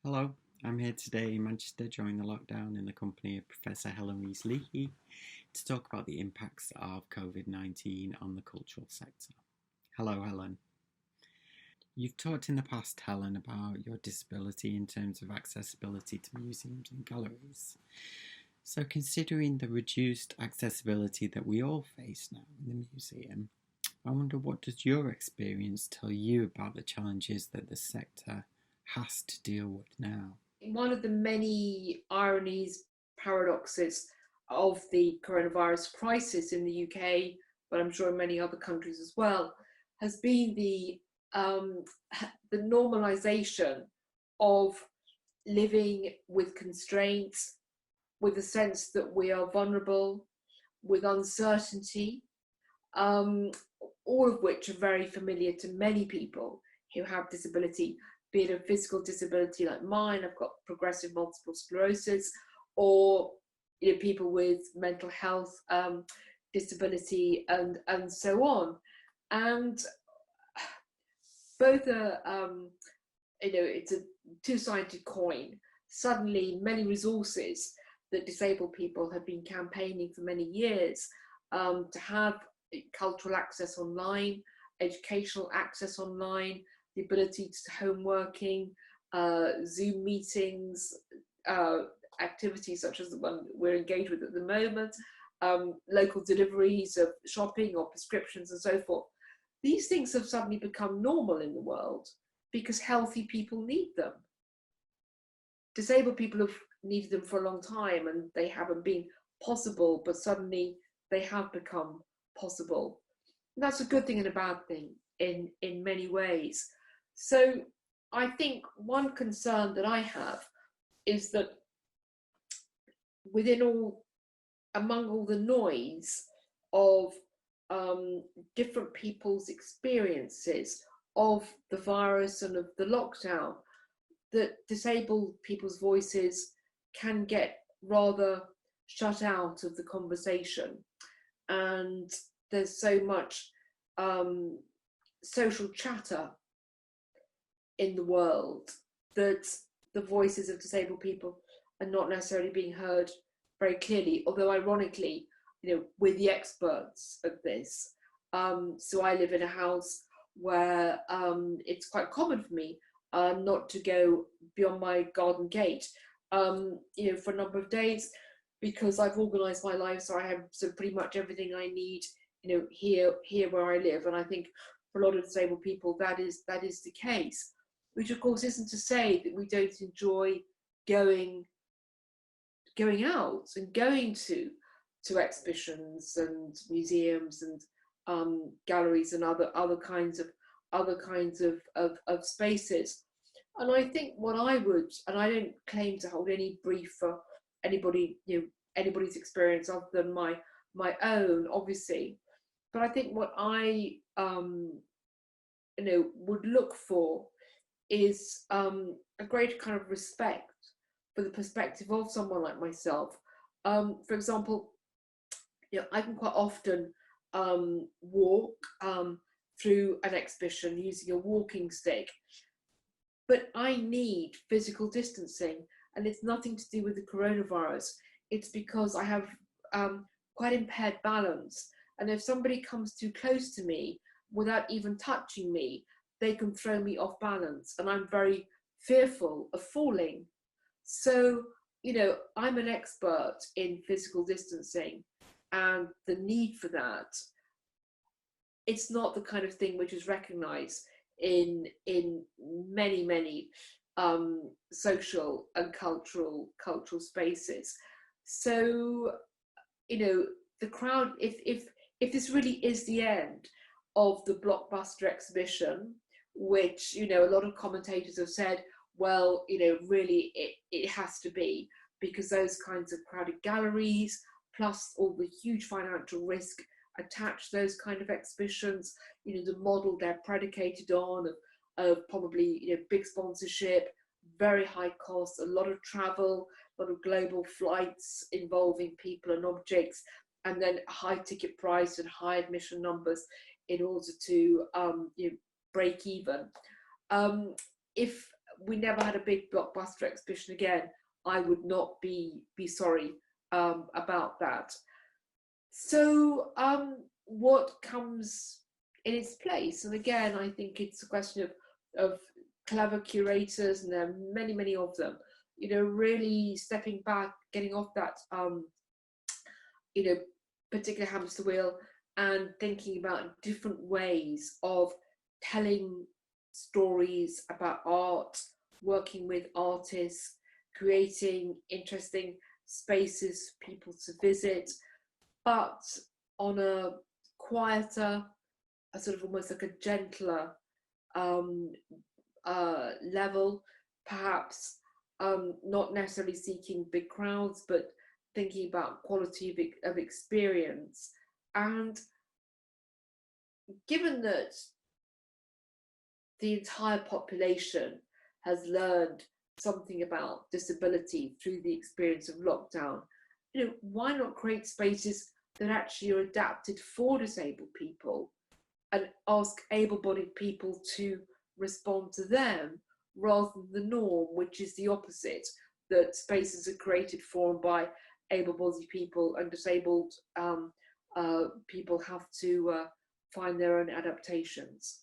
Hello, I'm here today in Manchester during the lockdown in the company of Professor Helen Rees Leahy to talk about the impacts of COVID-19 on the cultural sector. Hello, Helen. You've talked in the past, Helen, about your disability in terms of accessibility to museums and galleries. So, considering the reduced accessibility that we all face now in the museum, I wonder, what does your experience tell you about the challenges that the sector has to deal with now? One of the many ironies, paradoxes of the coronavirus crisis in the UK, but I'm sure in many other countries as well, has been um, the normalization of living with constraints, with the sense that we are vulnerable, with uncertainty, um, all of which are very familiar to many people who have disability, be it a physical disability like mine, I've got progressive multiple sclerosis, or people with mental health disability, and so on. And both are, it's a two-sided coin. Suddenly, many resources that disabled people have been campaigning for many years to have cultural access online, educational access online, the ability to home working, Zoom meetings, activities such as the one we're engaged with at the moment, local deliveries of shopping or prescriptions and so forth. These things have suddenly become normal in the world because healthy people need them. Disabled people have needed them for a long time and they haven't been possible, but suddenly they have become possible. And that's a good thing and a bad thing in many ways. So I think one concern that I have is that among all the noise of different people's experiences of the virus and of the lockdown, that disabled people's voices can get rather shut out of the conversation. And there's so much social chatter in the world that the voices of disabled people are not necessarily being heard very clearly, although ironically, we're the experts at this. So I live in a house where it's quite common for me not to go beyond my garden gate, for a number of days, because I've organised my life so I have pretty much everything I need, here where I live. And I think for a lot of disabled people that is the case, which of course isn't to say that we don't enjoy going out and going to exhibitions and museums and galleries and other kinds of spaces. And I think what I would, and I don't claim to hold any brief for anybody, anybody's experience other than my own, obviously, but I think what I would look for is a great kind of respect for the perspective of someone like myself. For example, I can quite often walk through an exhibition using a walking stick, but I need physical distancing, and it's nothing to do with the coronavirus. It's because I have quite impaired balance, and if somebody comes too close to me without even touching me, they can throw me off balance, and I'm very fearful of falling. So, I'm an expert in physical distancing and the need for that. It's not the kind of thing which is recognized in many social and cultural spaces. So, the crowd, if this really is the end of the blockbuster exhibition, which a lot of commentators have said, well, really it has to be, because those kinds of crowded galleries, plus all the huge financial risk attached to those kind of exhibitions, the model they're predicated on of probably big sponsorship, very high costs, a lot of travel, a lot of global flights involving people and objects, and then high ticket price and high admission numbers in order to break even. If we never had a big blockbuster exhibition again, I would not be sorry about that. So what comes in its place? And again, I think it's a question of clever curators, and there are many, many of them, you know, really stepping back, getting off that, you know, particular hamster wheel and thinking about different ways of telling stories about art, working with artists, creating interesting spaces for people to visit, but on a quieter, a sort of almost like a gentler um, level, perhaps not necessarily seeking big crowds, but thinking about quality of experience. And given that the entire population has learned something about disability through the experience of lockdown, you know, why not create spaces that actually are adapted for disabled people and ask able-bodied people to respond to them rather than the norm, which is the opposite, that spaces are created for and by able-bodied people, and disabled people have to find their own adaptations.